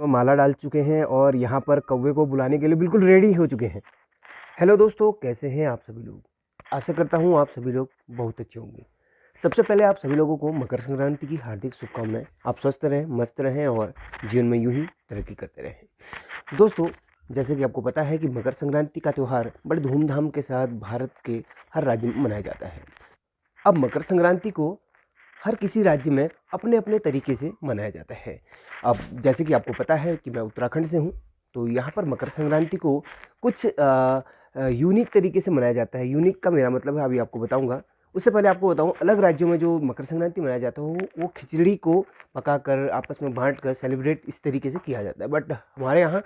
माला डाल चुके हैं और यहाँ पर कौवे को बुलाने के लिए बिल्कुल रेडी हो चुके हैं। हेलो दोस्तों, कैसे हैं आप सभी लोग। आशा करता हूँ आप सभी लोग बहुत अच्छे होंगे। सबसे पहले आप सभी लोगों को मकर संक्रांति की हार्दिक शुभकामनाएं। आप स्वस्थ रहें, मस्त रहें और जीवन में यूं ही तरक्की करते रहें। दोस्तों, जैसे कि आपको पता है कि मकर संक्रांति का त्यौहार बड़े धूमधाम के साथ भारत के हर राज्य में मनाया जाता है। अब मकर संक्रांति को हर किसी राज्य में अपने अपने तरीके से मनाया जाता है। अब जैसे कि आपको पता है कि मैं उत्तराखंड से हूँ, तो यहाँ पर मकर संक्रांति को कुछ यूनिक तरीके से मनाया जाता है। यूनिक का मेरा मतलब है, अभी आपको बताऊँगा। उससे पहले आपको बताऊँ, अलग राज्यों में जो मकर संक्रांति मनाया जाता है वो खिचड़ी को पकाकर आपस में बांट कर सेलिब्रेट इस तरीके से किया जाता है। बट हमारे यहाँ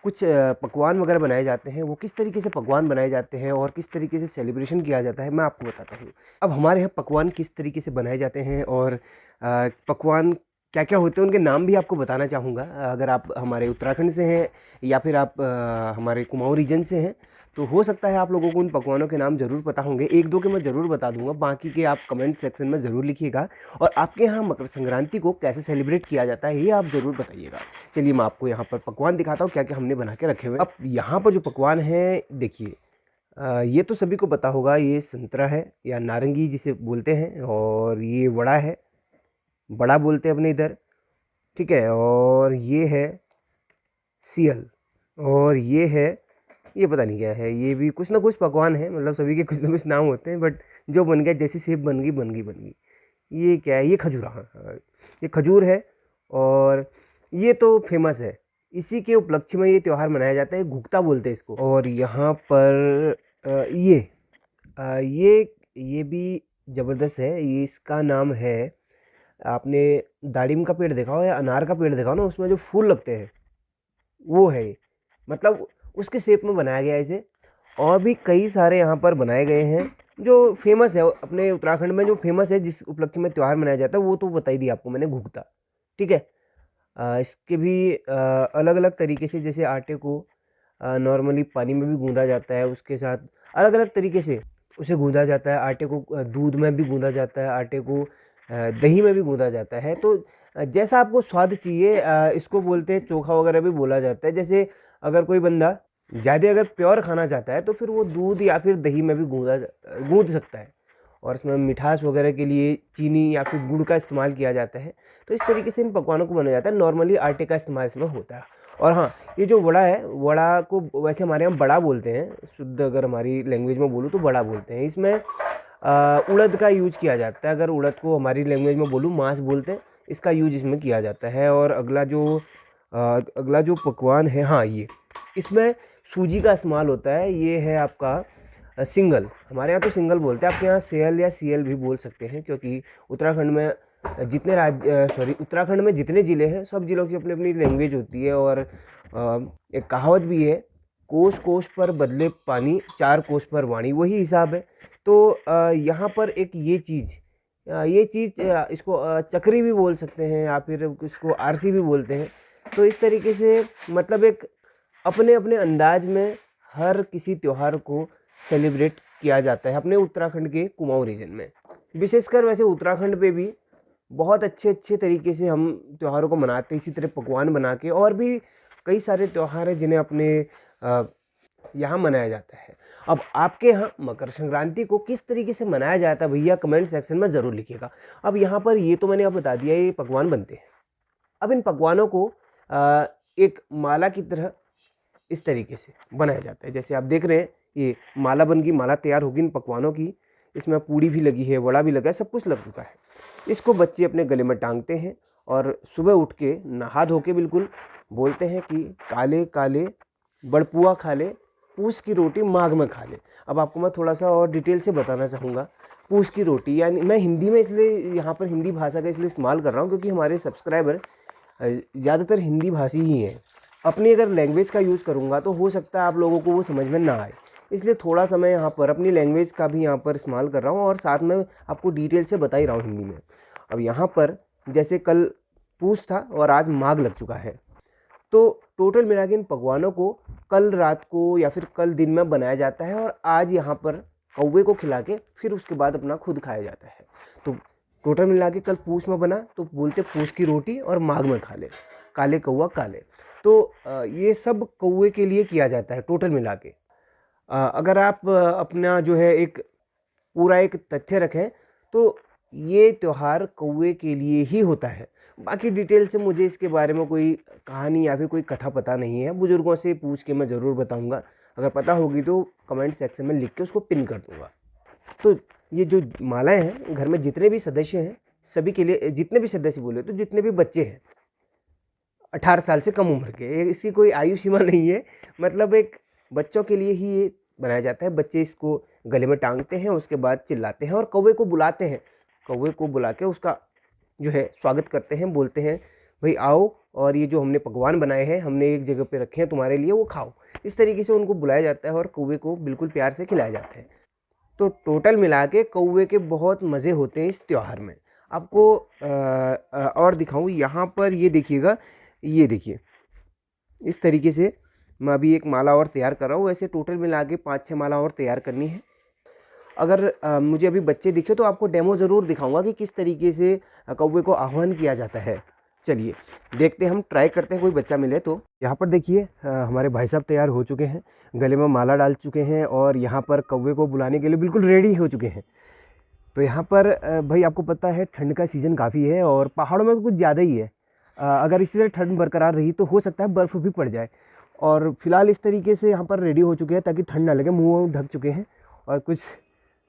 कुछ पकवान वगैरह बनाए जाते हैं। वो किस तरीके से पकवान बनाए जाते हैं और किस तरीके से सेलिब्रेशन किया जाता है, मैं आपको बताता हूँ। अब हमारे यहाँ पकवान किस तरीके से बनाए जाते हैं और पकवान क्या क्या होते हैं उनके नाम भी आपको बताना चाहूँगा। अगर आप हमारे उत्तराखंड से हैं या फिर आप हमारे कुमाऊँ रीजन से हैं, तो हो सकता है आप लोगों को उन पकवानों के नाम ज़रूर पता होंगे। एक दो के मैं ज़रूर बता दूंगा, बाकी के आप कमेंट सेक्शन में ज़रूर लिखिएगा। और आपके यहाँ मकर संक्रांति को कैसे सेलिब्रेट किया जाता है ये आप ज़रूर बताइएगा। चलिए मैं आपको यहाँ पर पकवान दिखाता हूँ क्या क्या हमने बना के रखे हुए। अब यहाँ पर जो पकवान हैं देखिए, ये तो सभी को पता होगा, ये संतरा है या नारंगी जिसे बोलते हैं, और ये वड़ा है, बड़ा बोलते हैं अपने इधर, ठीक है। और ये है सियल, और ये पता नहीं क्या है, ये भी कुछ ना कुछ पकवान है, मतलब सभी के कुछ ना कुछ नाम होते हैं, बट जो बन गया, जैसी सेब बन गई। ये क्या है, ये खजूर, हाँ ये खजूर है। और ये तो फेमस है, इसी के उपलक्ष्य में ये त्यौहार मनाया जाता है, घुघता बोलते हैं इसको। और यहाँ पर ये भी ज़बरदस्त है। ये इसका नाम है, आपने दाड़िम का पेड़ देखा हो या अनार का पेड़ देखा हो ना, उसमें जो फूल लगते हैं वो है ये, मतलब उसके शेप में बनाया गया है इसे। और भी कई सारे यहाँ पर बनाए गए हैं जो फेमस है अपने उत्तराखंड में, जो फेमस है जिस उपलक्ष्य में त्यौहार मनाया जाता है, वो तो बता ही दिया आपको मैंने, घुघता, ठीक है। इसके भी अलग अलग तरीके से, जैसे आटे को नॉर्मली पानी में भी गूंदा जाता है, उसके साथ अलग अलग तरीके से उसे गूंदा जाता है। आटे को दूध में भी गूंदा जाता है, आटे को दही में भी गूंदा जाता है। तो जैसा आपको स्वाद चाहिए, इसको बोलते हैं चोखा वगैरह भी बोला जाता है। जैसे अगर कोई बंदा ज़्यादा अगर प्योर खाना चाहता है तो फिर वो दूध या फिर दही में भी गूंद सकता है। और इसमें मिठास वगैरह के लिए चीनी या फिर गुड़ का इस्तेमाल किया जाता है। तो इस तरीके से इन पकवानों को बनाया जाता है। नॉर्मली आटे का इस्तेमाल इसमें होता है। और हाँ, ये जो वड़ा है, वड़ा को वैसे हमारे यहाँ बड़ा बोलते हैं, शुद्ध अगर हमारी लैंग्वेज में बोलूँ तो बड़ा बोलते हैं। इसमें उड़द का यूज किया जाता है। अगर उड़द को हमारी लैंग्वेज में बोलूँ, मांस बोलते हैं, इसका यूज इसमें किया जाता है। और अगला जो पकवान है, हाँ ये, इसमें सूजी का इस्तेमाल होता है। ये है आपका सिंगल, हमारे यहाँ तो सिंगल बोलते हैं, आपके यहाँ सेयल या सीएल भी बोल सकते हैं, क्योंकि उत्तराखंड में उत्तराखंड में जितने ज़िले हैं, सब ज़िलों की अपनी अपनी लैंग्वेज होती है। और एक कहावत भी है, कोस कोस पर बदले पानी, चार कोस पर वाणी, वही हिसाब है। तो यहाँ पर एक ये चीज़ इसको चक्री भी बोल सकते हैं या फिर इसको आरसी भी बोलते हैं। तो इस तरीके से मतलब एक अपने अपने अंदाज में हर किसी त्यौहार को सेलिब्रेट किया जाता है अपने उत्तराखंड के कुमाऊँ रीजन में। विशेषकर वैसे उत्तराखंड पे भी बहुत अच्छे तरीके से हम त्योहारों को मनाते हैं, इसी तरह पकवान बना के। और भी कई सारे त्यौहार हैं जिन्हें अपने यहाँ मनाया जाता है। अब आपके यहाँ मकर संक्रांति को किस तरीके से मनाया जाता है भैया, कमेंट सेक्शन में ज़रूर लिखिएगा। अब यहाँ पर ये तो मैंने आप बता दिया, ये पकवान बनते हैं। अब इन पकवानों को एक माला की तरह इस तरीके से बनाया जाता है। जैसे आप देख रहे हैं, ये माला बन गई, माला तैयार होगी इन पकवानों की। इसमें पूड़ी भी लगी है, वड़ा भी लगा है, सब कुछ लग चुका है। इसको बच्चे अपने गले में टांगते हैं और सुबह उठ के नहा धो के बिल्कुल बोलते हैं कि काले काले बड़पुआ खा ले, पूस की रोटी माघ में खा ले। अब आपको मैं थोड़ा सा और डिटेल से बताना चाहूँगा। पूस की रोटी यानी, मैं हिंदी में इसलिए यहाँ पर हिंदी भाषा का इसलिए इस्तेमाल कर रहा हूँ क्योंकि हमारे सब्सक्राइबर ज़्यादातर हिंदी भाषी ही हैं। अपनी अगर लैंग्वेज का यूज़ करूँगा तो हो सकता है आप लोगों को वो समझ में ना आए, इसलिए थोड़ा सा मैं यहाँ पर अपनी लैंग्वेज का भी यहाँ पर इस्तेमाल कर रहा हूँ और साथ में आपको डिटेल से बता ही रहा हूँ हिंदी में। अब यहाँ पर जैसे कल पूस था और आज माघ लग चुका है, तो टोटल मिला के इन पकवानों को कल रात को या फिर कल दिन में बनाया जाता है और आज यहाँ पर कौवे को खिला के फिर उसके बाद अपना खुद खाया जाता है। तो टोटल मिला के कल पूस में बना तो बोलते पूस की रोटी और माघ में खा ले, काले कौवा काले। तो ये सब कौवे के लिए किया जाता है टोटल मिला के। अगर आप अपना जो है एक पूरा एक तथ्य रखें तो ये त्यौहार कौवे के लिए ही होता है। बाकी डिटेल से मुझे इसके बारे में कोई कहानी या फिर कोई कथा पता नहीं है, बुजुर्गों से पूछ के मैं ज़रूर बताऊंगा। अगर पता होगी तो कमेंट सेक्शन में लिख के उसको पिन कर दूंगा। तो ये जो मालाएं हैं घर में जितने भी सदस्य हैं सभी के लिए, जितने भी सदस्य बोले तो जितने भी बच्चे हैं 18 साल से कम उम्र के, इसकी कोई आयु सीमा नहीं है, मतलब एक बच्चों के लिए ही ये बनाया जाता है। बच्चे इसको गले में टांगते हैं, उसके बाद चिल्लाते हैं और कौवे को बुलाते हैं। कौवे को बुला के उसका जो है स्वागत करते हैं, बोलते हैं भाई आओ और ये जो हमने पकवान बनाए हैं हमने एक जगह पे रखे हैं तुम्हारे लिए, वो खाओ। इस तरीके से उनको बुलाया जाता है और कौवे को बिल्कुल प्यार से खिलाया जाता है। तो टोटल मिला के कौवे के बहुत मज़े होते हैं इस त्यौहार में। आपको और दिखाऊँ, यहाँ पर ये देखिएगा, ये देखिए इस तरीके से मैं अभी एक माला और तैयार कर रहा हूँ। वैसे टोटल मिला के 5-6 माला और तैयार करनी है। अगर मुझे अभी बच्चे दिखे तो आपको डेमो ज़रूर दिखाऊंगा कि किस तरीके से कौवे को आह्वान किया जाता है। चलिए देखते हैं, हम ट्राई करते हैं कोई बच्चा मिले तो। यहाँ पर देखिए हमारे भाई साहब तैयार हो चुके हैं, गले में माला डाल चुके हैं और यहाँ पर कौवे को बुलाने के लिए बिल्कुल रेडी हो चुके हैं। तो यहाँ पर भाई आपको पता है ठंड का सीज़न काफ़ी है और पहाड़ों में तो कुछ ज़्यादा ही है। अगर इसी तरह ठंड बरकरार रही तो हो सकता है बर्फ़ भी पड़ जाए। और फिलहाल इस तरीके से यहाँ पर रेडी हो चुके हैं ताकि ठंड ना लगे, मुँह ढक चुके हैं। और कुछ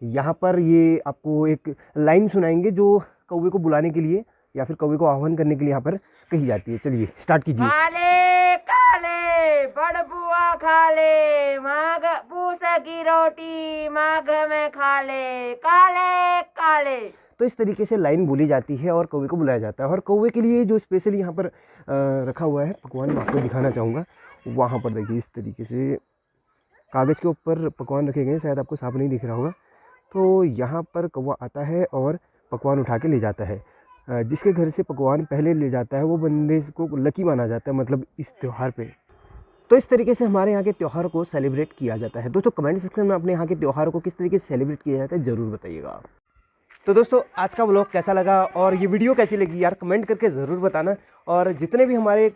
यहाँ पर ये आपको एक लाइन सुनाएंगे जो कौवे को बुलाने के लिए या फिर कौवे को आह्वान करने के लिए यहाँ पर कही जाती है। चलिए स्टार्ट कीजिए। काले काले बड़ बुआ खा ले, माघ पूस की रोटी माघ में खा ले, काले काले। तो इस तरीके से लाइन बोली जाती है और कौवे को बुलाया जाता है। और कौवे के लिए जो स्पेशली यहाँ पर रखा हुआ है पकवान मैं आपको दिखाना चाहूँगा। वहाँ पर देखिए इस तरीके से कागज़ के ऊपर पकवान रखे गए हैं, शायद आपको साफ नहीं दिख रहा होगा। तो यहाँ पर कौवा आता है और पकवान उठा के ले जाता है। जिसके घर से पकवान पहले ले जाता है वो बंदे को लकी माना जाता है, मतलब इस त्यौहार पे। तो इस तरीके से हमारे यहाँ के त्यौहार को सेलिब्रेट किया जाता है। दोस्तों कमेंट सेक्शन में अपने यहाँ के त्यौहार को किस तरीके से सेलिब्रेट किया जाता है ज़रूर बताइएगा। तो दोस्तों आज का व्लॉग कैसा लगा और ये वीडियो कैसी लगी यार कमेंट करके ज़रूर बताना। और जितने भी हमारे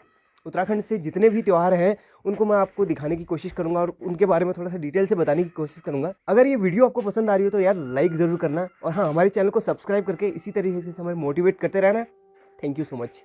उत्तराखंड से जितने भी त्यौहार हैं उनको मैं आपको दिखाने की कोशिश करूंगा और उनके बारे में थोड़ा सा डिटेल से बताने की कोशिश करूंगा। अगर ये वीडियो आपको पसंद आ रही हो तो यार लाइक ज़रूर करना और हाँ हमारे चैनल को सब्सक्राइब करके इसी तरीके से हमें मोटिवेट करते रहना। Thank you so much.